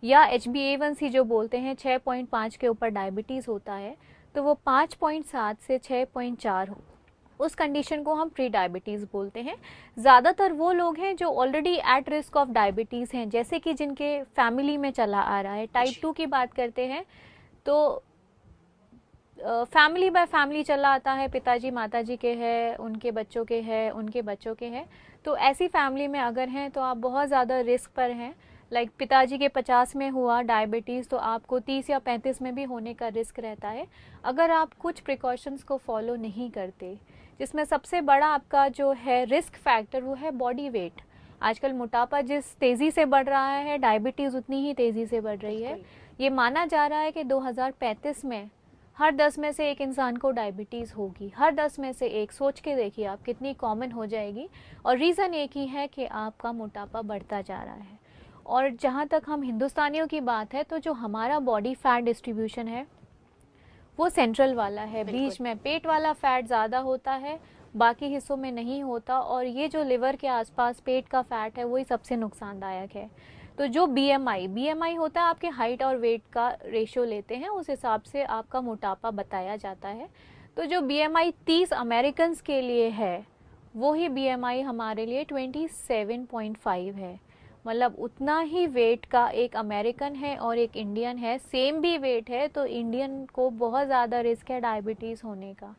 या HbA1c जो बोलते हैं 6.5 के ऊपर डायबिटीज़ होता है, तो वो 5.7 से 6.4 हो, उस कंडीशन को हम प्री डायबिटीज़ बोलते हैं। ज़्यादातर वो लोग हैं जो already at risk of diabetes हैं, जैसे कि जिनके फैमिली में चला आ रहा है। टाइप 2 की बात करते हैं तो फैमिली बाय फैमिली चला आता है, पिताजी माताजी के हैं, उनके बच्चों के हैं, उनके बच्चों के हैं, तो ऐसी फैमिली में अगर हैं तो आप बहुत ज़्यादा रिस्क पर हैं। लाइक पिताजी के 50 में हुआ डायबिटीज़ तो आपको 30 या 35 में भी होने का रिस्क रहता है अगर आप कुछ प्रिकॉशंस को फॉलो नहीं करते, जिसमें सबसे बड़ा आपका जो है रिस्क फैक्टर वो है बॉडी वेट। आजकल मोटापा जिस तेज़ी से बढ़ रहा है, डायबिटीज़ उतनी ही तेज़ी से बढ़ रही है। ये माना जा रहा है कि 2035 में हर 10 में से एक इंसान को डायबिटीज़ होगी, हर 10 में से एक। सोच के देखिए आप कितनी कॉमन हो जाएगी। और रीज़न एक ही है कि आपका मोटापा बढ़ता जा रहा है। और जहाँ तक हम हिंदुस्तानियों की बात है, तो जो हमारा बॉडी फैट डिस्ट्रीब्यूशन है वो सेंट्रल वाला है, बीच में पेट वाला फैट ज़्यादा होता है, बाकी हिस्सों में नहीं होता। और ये जो लिवर के आसपास पेट का फैट है वही सबसे नुकसानदायक है। तो जो बीएमआई होता है, आपके हाइट और वेट का रेशियो लेते हैं, उस हिसाब से आपका मोटापा बताया जाता है। तो जो बीएमआई 30 अमेरिकन्स के लिए है, वो ही बीएमआई हमारे लिए 27.5 है। मतलब उतना ही वेट का एक अमेरिकन है और एक इंडियन है, सेम भी वेट है, तो इंडियन को बहुत ज़्यादा रिस्क है डायबिटीज़ होने का।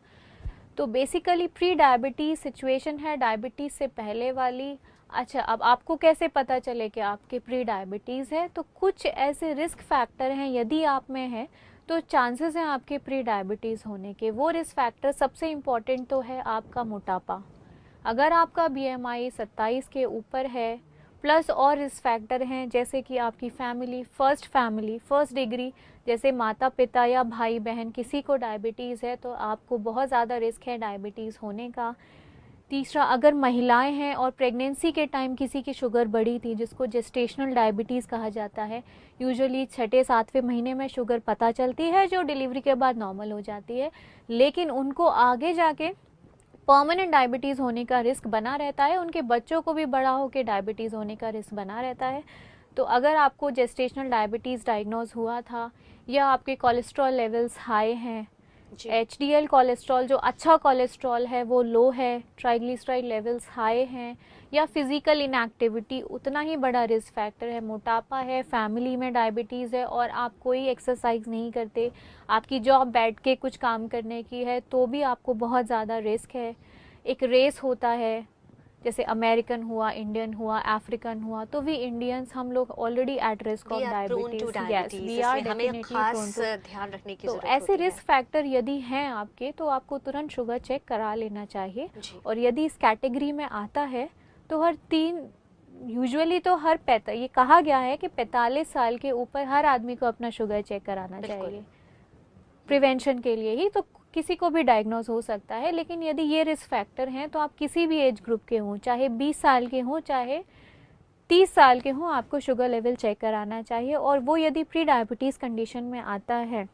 तो बेसिकली प्री डायबिटीज़ सिचुएशन है, डायबिटीज़ से पहले वाली। अच्छा, अब आपको कैसे पता चले कि आपके प्री डायबिटीज़ है? तो कुछ ऐसे रिस्क फैक्टर हैं, यदि आप में है तो चांसेस हैं आपके प्री डायबिटीज़ होने के। वो रिस्क फैक्टर सबसे इम्पॉर्टेंट तो है आपका मोटापा। अगर आपका बीएमआई 27 के ऊपर है, प्लस और रिस्क फैक्टर हैं जैसे कि आपकी फैमिली, फर्स्ट डिग्री, जैसे माता पिता या भाई बहन किसी को डायबिटीज़ है तो आपको बहुत ज़्यादा रिस्क है डायबिटीज़ होने का। तीसरा, अगर महिलाएं हैं और प्रेगनेंसी के टाइम किसी की शुगर बढ़ी थी, जिसको जेस्टेशनल डायबिटीज़ कहा जाता है, यूजुअली 6-7वें महीने में शुगर पता चलती है, जो डिलीवरी के बाद नॉर्मल हो जाती है, लेकिन उनको आगे जाके परमानेंट डायबिटीज़ होने का रिस्क बना रहता है, उनके बच्चों को भी बड़ा होकर डायबिटीज़ होने का रिस्क बना रहता है। तो अगर आपको जेस्टेशनल डायबिटीज़ डायग्नोज हुआ था, या आपके कोलेस्ट्रॉल लेवल्स हाई हैं, एचडीएल कोलेस्ट्रॉल जो अच्छा कोलेस्ट्रॉल है वो लो है, ट्राइग्लिसराइड लेवल्स हाई हैं, या फिजिकल इनएक्टिविटी उतना ही बड़ा रिस्क फैक्टर है, मोटापा है, फैमिली में डायबिटीज़ है और आप कोई एक्सरसाइज नहीं करते, आपकी जॉब बैठ के कुछ काम करने की है, तो भी आपको बहुत ज़्यादा रिस्क है। एक रेस होता है, जैसे अमेरिकन हुआ, इंडियन हुआ, अफ्रीकन हुआ, तो वी इंडियंस हम लोग already at risk of diabetes. Yes, we are definitely prone to, ध्यान रखने की जरूरत है। तो ऐसे रिस्क फैक्टर यदि हैं आपके, तो आपको तुरंत शुगर चेक करा लेना चाहिए। और यदि इस कैटेगरी में आता है तो यूजुअली तो ये कहा गया है कि 45 साल के ऊपर हर आदमी को अपना शुगर चेक कराना चाहिए, प्रिवेंशन के लिए ही। तो किसी को भी डायग्नोज हो सकता है, लेकिन यदि ये रिस्क फैक्टर हैं तो आप किसी भी एज ग्रुप के हों, चाहे 20 साल के हों, चाहे 30 साल के हों, आपको शुगर लेवल चेक कराना चाहिए। और वो यदि प्री डायबिटीज़ कंडीशन में आता है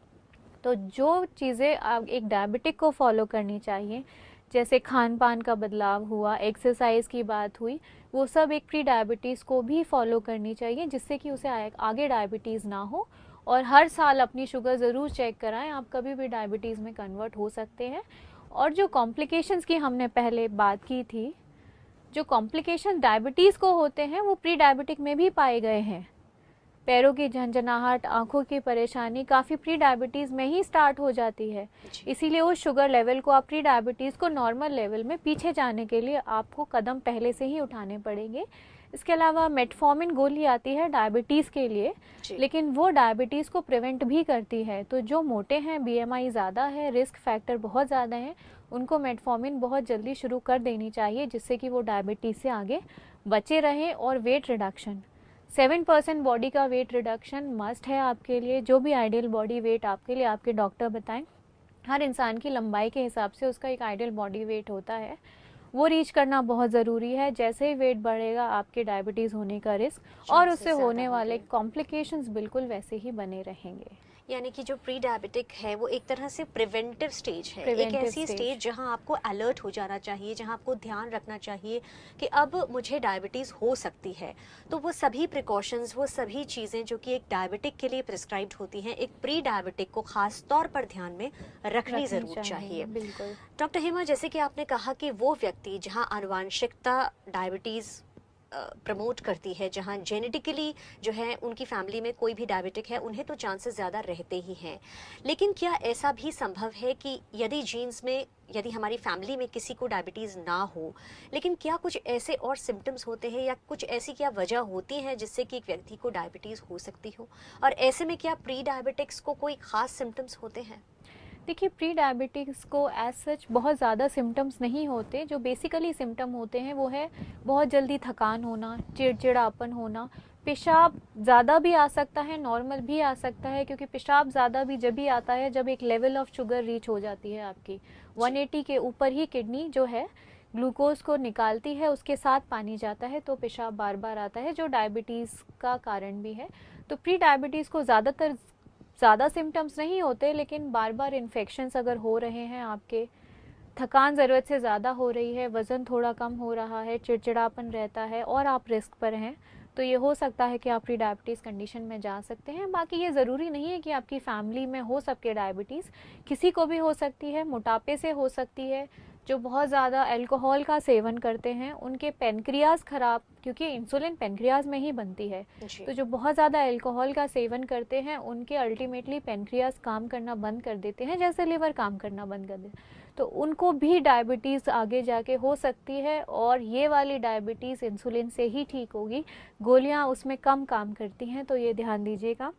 तो जो चीज़ें आप एक डायबिटिक को फॉलो करनी चाहिए, जैसे खान पान का बदलाव हुआ, एक्सरसाइज की बात हुई, वो सब एक प्री डायबिटीज़ को भी फॉलो करनी चाहिए, जिससे कि उसे आगे डायबिटीज़ ना हो। और हर साल अपनी शुगर ज़रूर चेक कराएं, आप कभी भी डायबिटीज़ में कन्वर्ट हो सकते हैं। और जो कॉम्प्लिकेशंस की हमने पहले बात की थी, जो कॉम्प्लिकेशन डायबिटीज़ को होते हैं वो प्री डायबिटिक में भी पाए गए हैं। पैरों की झंझनाहट, आंखों की परेशानी काफ़ी प्री डायबिटीज़ में ही स्टार्ट हो जाती है। इसीलिए उस शुगर लेवल को, आप प्री डायबिटीज़ को नॉर्मल लेवल में पीछे जाने के लिए आपको कदम पहले से ही उठाने पड़ेंगे। इसके अलावा मेटफॉर्मिन गोली आती है डायबिटीज़ के लिए, लेकिन वो डायबिटीज़ को प्रिवेंट भी करती है। तो जो मोटे हैं, बीएमआई ज़्यादा है, रिस्क फैक्टर बहुत ज़्यादा हैं, उनको मेटफॉर्मिन बहुत जल्दी शुरू कर देनी चाहिए, जिससे कि वो डायबिटीज़ से आगे बचे रहें। और वेट रिडक्शन, 7% बॉडी का वेट रिडक्शन मस्ट है आपके लिए। जो भी आइडियल बॉडी वेट आपके लिए आपके डॉक्टर बताएं, हर इंसान की लंबाई के हिसाब से उसका एक आइडियल बॉडी वेट होता है, वो रीच करना बहुत ज़रूरी है। जैसे ही वेट बढ़ेगा, आपके डायबिटीज़ होने का रिस्क और उससे होने वाले कॉम्प्लिकेशंस बिल्कुल वैसे ही बने रहेंगे। यानी कि जो प्री डायबिटिक है वो एक तरह से प्रिवेंटिव स्टेज है, एक ऐसी स्टेज जहां आपको अलर्ट हो जाना चाहिए, जहां आपको ध्यान रखना चाहिए कि अब मुझे डायबिटीज़ हो सकती है। तो वो सभी प्रिकॉशंस, वो सभी चीज़ें जो कि एक डायबिटिक के लिए प्रिस्क्राइब्ड होती हैं, एक प्री डायबिटिक को खास तौर पर ध्यान में रखनी ज़रूर चाहिए। बिल्कुल डॉक्टर हेमा, जैसे कि आपने कहा कि वो व्यक्ति जहाँ आनुवांशिकता डायबिटीज़ प्रमोट करती है, जहाँ जेनेटिकली जो है उनकी फैमिली में कोई भी डायबिटिक है, उन्हें तो चांसेस ज़्यादा रहते ही हैं। लेकिन क्या ऐसा भी संभव है कि यदि जीन्स में, यदि हमारी फैमिली में किसी को डायबिटीज़ ना हो, लेकिन क्या कुछ ऐसे और सिम्टम्स होते हैं या कुछ ऐसी क्या वजह होती है जिससे कि एक व्यक्ति को डायबिटीज़ हो सकती हो? और ऐसे में क्या प्री डायबिटिक्स को कोई ख़ास सिम्टम्स होते हैं? देखिए, प्री डायबिटिक्स को एज सच बहुत ज़्यादा सिम्टम्स नहीं होते। जो बेसिकली सिम्टम होते हैं वो है बहुत जल्दी थकान होना, चिड़चिड़ापन होना, पेशाब ज़्यादा भी आ सकता है, नॉर्मल भी आ सकता है, क्योंकि पेशाब ज़्यादा भी जब भी आता है जब एक लेवल ऑफ शुगर रीच हो जाती है आपकी 180 के ऊपर ही किडनी जो है ग्लूकोज को निकालती है, उसके साथ पानी जाता है, तो पेशाब बार बार आता है, जो डायबिटीज़ का कारण भी है। तो प्री डायबिटीज़ को ज़्यादातर ज़्यादा सिम्टम्स नहीं होते, लेकिन बार बार इन्फेक्शंस अगर हो रहे हैं आपके, थकान ज़रूरत से ज़्यादा हो रही है, वज़न थोड़ा कम हो रहा है, चिड़चिड़ापन रहता है और आप रिस्क पर हैं, तो ये हो सकता है कि आप प्री डायबिटीज़ कंडीशन में जा सकते हैं। बाकी ये ज़रूरी नहीं है कि आपकी फैमिली में हो सबके डायबिटीज़, किसी को भी हो सकती है, मोटापे से हो सकती है। जो बहुत ज़्यादा अल्कोहल का सेवन करते हैं उनके पेनक्रियाज खराब, क्योंकि इंसुलिन पेनक्रियाज में ही बनती है, तो जो बहुत ज़्यादा अल्कोहल का सेवन करते हैं उनके अल्टीमेटली पेनक्रियाज काम करना बंद कर देते हैं, जैसे लिवर काम करना बंद कर देते, तो उनको भी डायबिटीज़ आगे जाके हो सकती है। और ये वाली डायबिटीज़ इंसुलिन से ही ठीक होगी, गोलियाँ उसमें कम काम करती हैं, तो ये ध्यान दीजिएगा।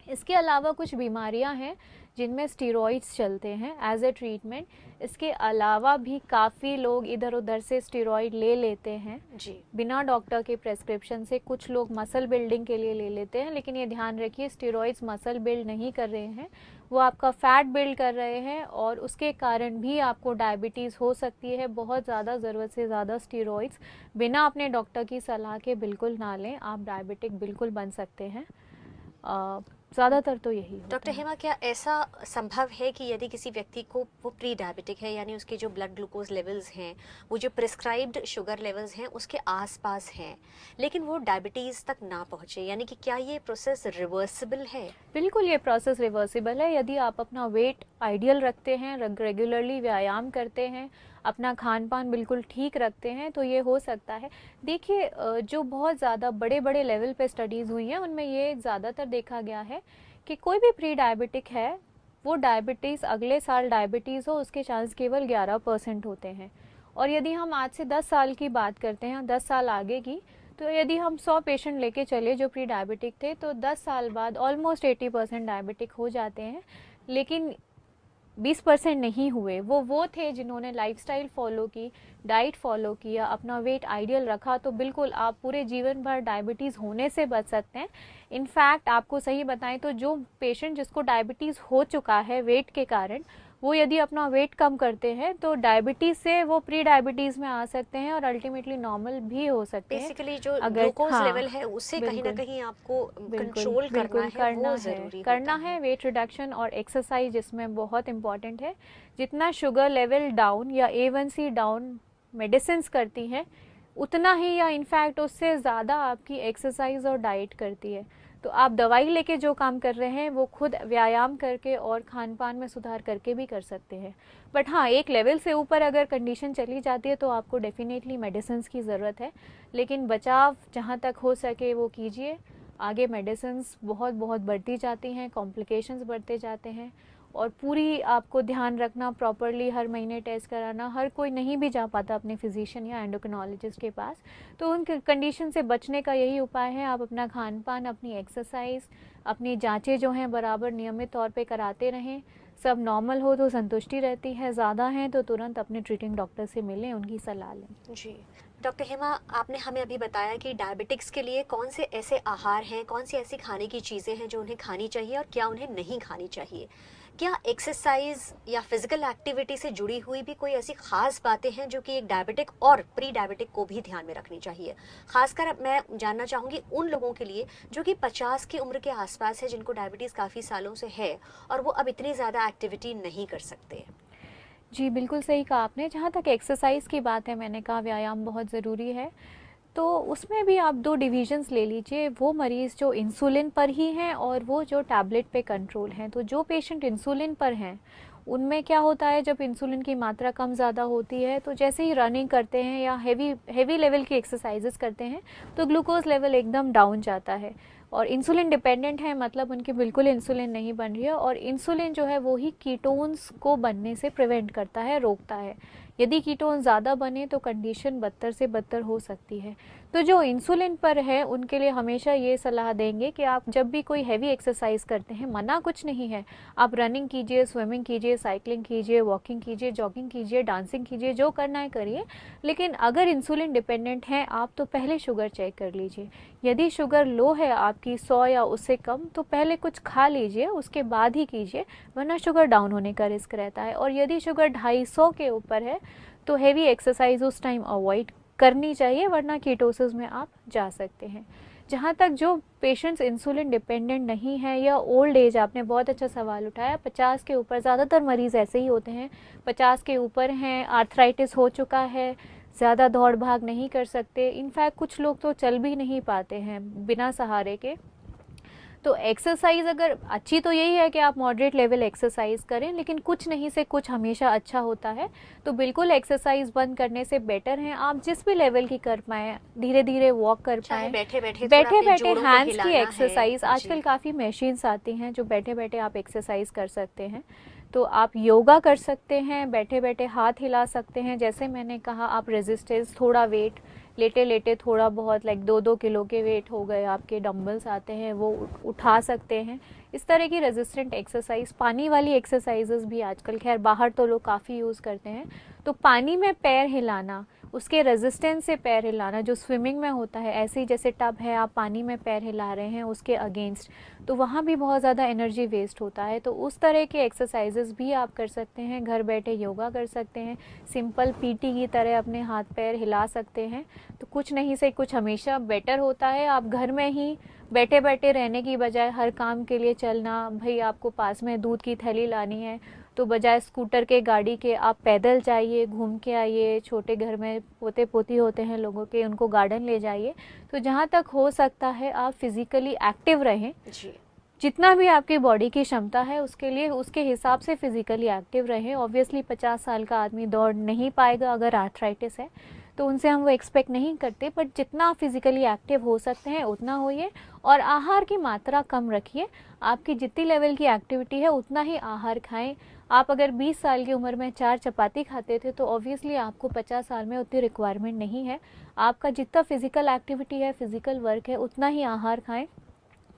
इसके अलावा कुछ बीमारियां हैं जिनमें स्टेरॉइड्स चलते हैं एज ए ट्रीटमेंट। इसके अलावा भी काफ़ी लोग इधर उधर से स्टेरॉइड ले लेते हैं जी, बिना डॉक्टर के प्रेस्क्रिप्शन से। कुछ लोग मसल बिल्डिंग के लिए ले लेते हैं, लेकिन ये ध्यान रखिए स्टेरॉइड्स मसल बिल्ड नहीं कर रहे हैं, वो आपका फैट बिल्ड कर रहे हैं, और उसके कारण भी आपको डायबिटीज़ हो सकती है। बहुत ज़्यादा ज़रूरत से ज़्यादा स्टेरॉइड्स बिना अपने डॉक्टर की सलाह के बिल्कुल ना लें, आप डायबिटिक बिल्कुल बन सकते हैं। ज़्यादातर तो यही होता डॉक्टर है। हेमा, क्या ऐसा संभव है कि यदि किसी व्यक्ति को वो प्री डायबिटिक है, यानी उसके जो ब्लड ग्लूकोज लेवल्स हैं वो जो प्रिस्क्राइब्ड शुगर लेवल्स हैं उसके आसपास हैं, लेकिन वो डायबिटीज़ तक ना पहुँचे, यानी कि क्या ये प्रोसेस रिवर्सिबल है? बिल्कुल, ये प्रोसेस रिवर्सिबल है। यदि आप अपना वेट आइडियल रखते हैं, रेगुलरली व्यायाम करते हैं, अपना खान पान बिल्कुल ठीक रखते हैं, तो ये हो सकता है। देखिए, जो बहुत ज़्यादा बड़े बड़े लेवल पे स्टडीज़ हुई हैं उनमें ये ज़्यादातर देखा गया है कि कोई भी प्री डायबिटिक है, वो डायबिटीज़ अगले साल डायबिटीज़ हो उसके चांस केवल 11% होते हैं। और यदि हम आज से 10 साल की बात करते हैं, 10 साल आगे की, तो यदि हम 100 पेशेंट लेके चले जो प्री डायबिटिक थे, तो 10 साल बाद ऑलमोस्ट 80% डायबिटिक हो जाते हैं। लेकिन 20% नहीं हुए, वो थे जिन्होंने लाइफस्टाइल फॉलो की, डाइट फॉलो किया, अपना वेट आइडियल रखा, तो बिल्कुल आप पूरे जीवन भर डायबिटीज़ होने से बच सकते हैं। इनफैक्ट आपको सही बताएं तो जो पेशेंट जिसको डायबिटीज़ हो चुका है वेट के कारण, वो यदि अपना वेट कम करते हैं तो डायबिटीज़ से वो प्री डायबिटीज़ में आ सकते हैं और अल्टीमेटली नॉर्मल भी हो सकते हैं। बेसिकली जो अगर ग्लूकोज हाँ, लेवल है उससे कहीं ना बिल्कुल कहीं आपको बिल्कुल कंट्रोल बिल्कुल करना है, वो जरूरी करना होता है। वेट रिडक्शन और एक्सरसाइज इसमें बहुत इंपॉर्टेंट है। जितना शुगर लेवल डाउन या A1C डाउन मेडिसिन्स करती हैं, उतना ही या इनफैक्ट उससे ज़्यादा आपकी एक्सरसाइज और डाइट करती है। तो आप दवाई लेके जो काम कर रहे हैं वो खुद व्यायाम करके और खान पान में सुधार करके भी कर सकते हैं। बट हाँ, एक लेवल से ऊपर अगर कंडीशन चली जाती है तो आपको डेफिनेटली मेडिसिन्स की ज़रूरत है, लेकिन बचाव जहाँ तक हो सके वो कीजिए। आगे मेडिसिन्स बहुत बहुत बढ़ती जाती हैं, कॉम्प्लिकेशंस बढ़ते जाते हैं, और पूरी आपको ध्यान रखना, प्रॉपरली हर महीने टेस्ट कराना। हर कोई नहीं भी जा पाता अपने फिजिशियन या एंडोक्रिनोलॉजिस्ट के पास, तो उन कंडीशन से बचने का यही उपाय है, आप अपना खान पान, अपनी एक्सरसाइज, अपनी जांचें जो हैं बराबर नियमित तौर पे कराते रहें। सब नॉर्मल हो तो संतुष्टि रहती है, ज़्यादा हैं तो तुरंत अपने ट्रीटिंग डॉक्टर से मिलें, उनकी सलाह लें। जी डॉक्टर हेमा, आपने हमें अभी बताया कि डायबिटिक्स के लिए कौन से ऐसे आहार हैं, कौन सी ऐसी खाने की चीज़ें हैं जो उन्हें खानी चाहिए और क्या उन्हें नहीं खानी चाहिए। क्या एक्सरसाइज या फिजिकल एक्टिविटी से जुड़ी हुई भी कोई ऐसी खास बातें हैं जो कि एक डायबिटिक और प्री डायबिटिक को भी ध्यान में रखनी चाहिए? खासकर मैं जानना चाहूँगी उन लोगों के लिए जो कि 50 की उम्र के आसपास है, जिनको डायबिटीज़ काफ़ी सालों से है और वो अब इतनी ज़्यादा एक्टिविटी नहीं कर सकते। जी, बिल्कुल सही कहा आपने। जहाँ तक एक्सरसाइज की बात है, मैंने कहा व्यायाम बहुत ज़रूरी है, तो उसमें भी आप 2 डिविजन्स ले लीजिए। वो मरीज़ जो इंसुलिन पर ही हैं और वो जो टैबलेट पे कंट्रोल हैं। तो जो पेशेंट इंसुलिन पर हैं, उनमें क्या होता है, जब इंसुलिन की मात्रा कम ज़्यादा होती है तो जैसे ही रनिंग करते हैं या हेवी लेवल की एक्सरसाइजेस करते हैं तो ग्लूकोज लेवल एकदम डाउन जाता है। और इंसुलिन डिपेंडेंट है मतलब उनकी बिल्कुल इंसुलिन नहीं बन रही है, और इंसुलिन जो है वो ही कीटोन्स को बनने से प्रिवेंट करता है, रोकता है। यदि कीटोन ज़्यादा बने तो कंडीशन बदतर से बदतर हो सकती है। तो जो इंसुलिन पर है उनके लिए हमेशा ये सलाह देंगे कि आप जब भी कोई हैवी एक्सरसाइज करते हैं, मना कुछ नहीं है, आप रनिंग कीजिए, स्विमिंग कीजिए, साइकिलिंग कीजिए, वॉकिंग कीजिए, जॉगिंग कीजिए, डांसिंग कीजिए, जो करना है करिए, लेकिन अगर इंसुलिन डिपेंडेंट हैं आप तो पहले शुगर चेक कर लीजिए। यदि शुगर लो है आपकी 100 या उससे कम, तो पहले कुछ खा लीजिए, उसके बाद ही कीजिए, वरना शुगर डाउन होने का रिस्क रहता है। और यदि शुगर 250 के ऊपर है तो हैवी एक्सरसाइज उस टाइम अवॉइड करनी चाहिए, वरना कीटोसिस में आप जा सकते हैं। जहाँ तक जो पेशेंट्स इंसुलिन डिपेंडेंट नहीं है या ओल्ड एज, आपने बहुत अच्छा सवाल उठाया, 50 के ऊपर ज़्यादातर मरीज़ ऐसे ही होते हैं, 50 के ऊपर हैं, आर्थराइटिस हो चुका है, ज़्यादा दौड़ भाग नहीं कर सकते, इनफैक्ट कुछ लोग तो चल भी नहीं पाते हैं बिना सहारे के। तो एक्सरसाइज अगर अच्छी तो यही है कि आप मॉडरेट लेवल एक्सरसाइज करें, लेकिन कुछ नहीं से कुछ हमेशा अच्छा होता है। तो बिल्कुल एक्सरसाइज बंद करने से बेटर है आप जिस भी लेवल की कर पाएँ, धीरे धीरे वॉक कर पाएँ, बैठे बैठे हैंड्स की एक्सरसाइज, आजकल काफ़ी मशीन्स आती हैं जो बैठे बैठे आप एक्सरसाइज कर सकते हैं। तो आप योगा कर सकते हैं, बैठे बैठे हाथ हिला सकते हैं, जैसे मैंने कहा आप रेजिस्टेंस, थोड़ा वेट लेटे लेटे थोड़ा बहुत, लाइक 2-2 किलो के वेट हो गए आपके, डंबल्स आते हैं वो उठा सकते हैं। इस तरह की रेजिस्टेंट एक्सरसाइज, पानी वाली एक्सरसाइजेस भी आजकल खैर बाहर तो लोग काफ़ी यूज़ करते हैं, तो पानी में पैर हिलाना, उसके रेजिस्टेंस से पैर हिलाना, जो स्विमिंग में होता है, ऐसे ही जैसे टब है आप पानी में पैर हिला रहे हैं उसके अगेंस्ट, तो वहाँ भी बहुत ज़्यादा एनर्जी वेस्ट होता है। तो उस तरह के एक्सरसाइजेस भी आप कर सकते हैं, घर बैठे योगा कर सकते हैं, सिंपल पीटी की तरह अपने हाथ पैर हिला सकते हैं। तो कुछ नहीं से कुछ हमेशा बेटर होता है। आप घर में ही बैठे बैठे रहने की बजाय हर काम के लिए चलना, भाई आपको पास में दूध की थैली लानी है तो बजाय स्कूटर के, गाड़ी के, आप पैदल जाइए, घूम के आइए, छोटे घर में पोते पोती होते हैं लोगों के, उनको गार्डन ले जाइए। तो जहाँ तक हो सकता है आप फिजिकली एक्टिव रहें जी। जितना भी आपकी बॉडी की क्षमता है उसके लिए, उसके हिसाब से फिजिकली एक्टिव रहें। ऑब्वियसली 50 साल का आदमी दौड़ नहीं पाएगा अगर आर्थराइटिस है, तो उनसे हम वो एक्सपेक्ट नहीं करते, बट जितना फिजिकली एक्टिव हो सकते हैं उतना होइए, और आहार की मात्रा कम रखिए। आपकी जितनी लेवल की एक्टिविटी है उतना ही आहार खाएं। आप अगर 20 साल की उम्र में 4 चपाती खाते थे तो ऑब्वियसली आपको 50 साल में उतनी रिक्वायरमेंट नहीं है। आपका जितना फिजिकल एक्टिविटी है, फिजिकल वर्क है, उतना ही आहार खाएं,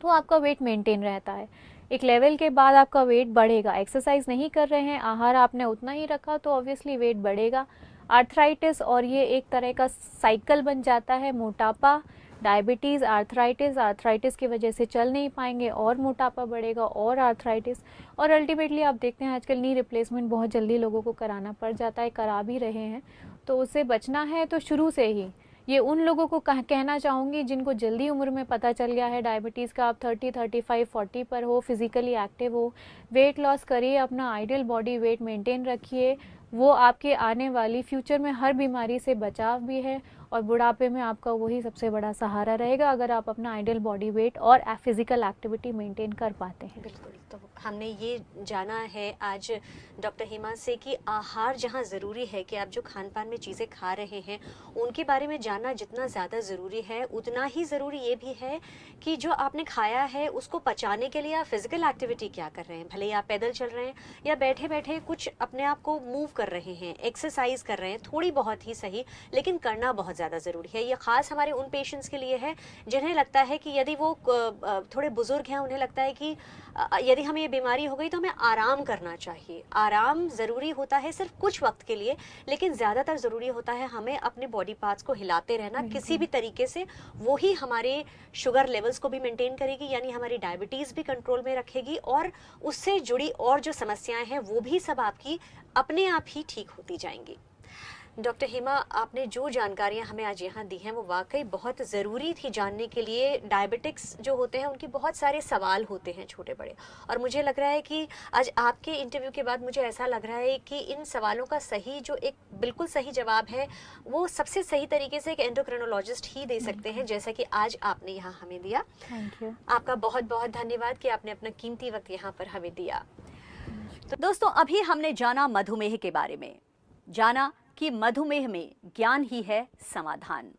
तो आपका वेट मेंटेन रहता है। एक लेवल के बाद आपका वेट बढ़ेगा, एक्सरसाइज नहीं कर रहे हैं, आहार आपने उतना ही रखा, तो ऑब्वियसली वेट बढ़ेगा। आर्थराइटिस, और ये एक तरह का साइकिल बन जाता है, मोटापा, डायबिटीज़, आर्थराइटिस, आर्थराइटिस की वजह से चल नहीं पाएंगे और मोटापा बढ़ेगा और आर्थराइटिस, और अल्टीमेटली आप देखते हैं आजकल नी रिप्लेसमेंट बहुत जल्दी लोगों को कराना पड़ जाता है, करा भी रहे हैं। तो उससे बचना है तो शुरू से ही, ये उन लोगों को कहना चाहूँगी जिनको जल्दी उम्र में पता चल गया है डायबिटीज़ का, आप 30, 35, 40 पर हो, फिजिकली एक्टिव हो, वेट लॉस करिए, अपना आइडियल बॉडी वेट मेंटेन रखिए, वो आपके आने वाली फ्यूचर में हर बीमारी से बचाव भी है, और बुढ़ापे में आपका वही सबसे बड़ा सहारा रहेगा अगर आप अपना आइडियल बॉडी वेट और फिजिकल एक्टिविटी मेंटेन कर पाते हैं। बिल्कुल। तो हमने ये जाना है आज डॉक्टर हेमा से कि आहार जहाँ ज़रूरी है, कि आप जो खान पान में चीज़ें खा रहे हैं उनके बारे में जानना जितना ज़्यादा ज़रूरी है, उतना ही ज़रूरी ये भी है कि जो आपने खाया है उसको पचाने के लिए आप फिजिकल एक्टिविटी क्या कर रहे हैं। भले ही आप पैदल चल रहे हैं या बैठे बैठे कुछ अपने आप को मूव कर रहे हैं, एक्सरसाइज कर रहे हैं, थोड़ी बहुत ही सही, लेकिन करना बहुत ज़्यादा ज़रूरी है। ये ख़ास हमारे उन पेशेंट्स के लिए है जिन्हें लगता है कि यदि वो थोड़े बुजुर्ग हैं, उन्हें लगता है कि यदि हमें ये बीमारी हो गई तो हमें आराम करना चाहिए। आराम ज़रूरी होता है सिर्फ कुछ वक्त के लिए, लेकिन ज़्यादातर ज़रूरी होता है हमें अपने बॉडी पार्ट्स को हिलाते रहना किसी भी तरीके से। वो ही हमारे शुगर लेवल्स को भी मेंटेन करेगी, यानी हमारी डायबिटीज़ भी कंट्रोल में रखेगी, और उससे जुड़ी और जो समस्याएं हैं वो भी सब आपकी अपने आप ही ठीक होती जाएंगी। डॉक्टर हेमा, आपने जो जानकारियां हमें आज यहाँ दी हैं वो वाकई बहुत ज़रूरी थी जानने के लिए। डायबिटिक्स जो होते हैं उनके बहुत सारे सवाल होते हैं छोटे बड़े, और मुझे लग रहा है कि आज आपके इंटरव्यू के बाद मुझे ऐसा लग रहा है कि इन सवालों का सही जो एक बिल्कुल सही जवाब है वो सबसे सही तरीके से एक एंडोक्रिनोलॉजिस्ट ही दे सकते हैं, जैसा कि आज आपने यहाँ हमें दिया। Thank you. आपका बहुत बहुत धन्यवाद कि आपने अपना कीमती वक्त यहाँ पर हमें दिया। तो दोस्तों, अभी हमने जाना मधुमेह के बारे में, जाना कि मधुमेह में ज्ञान ही है समाधान।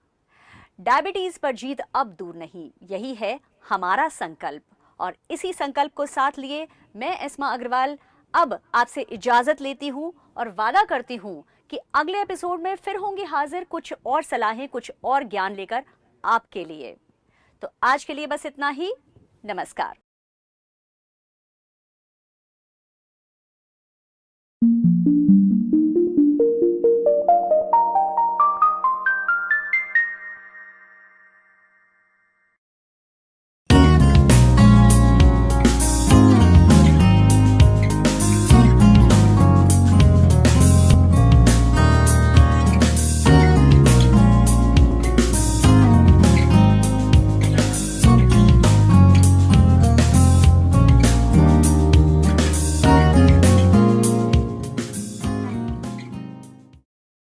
डायबिटीज पर जीत अब दूर नहीं, यही है हमारा संकल्प। और इसी संकल्प को साथ लिए मैं एस्मा अग्रवाल अब आपसे इजाजत लेती हूं और वादा करती हूं कि अगले एपिसोड में फिर होंगी हाजिर कुछ और सलाहें, कुछ और ज्ञान लेकर आपके लिए। तो आज के लिए बस इतना ही। नमस्कार।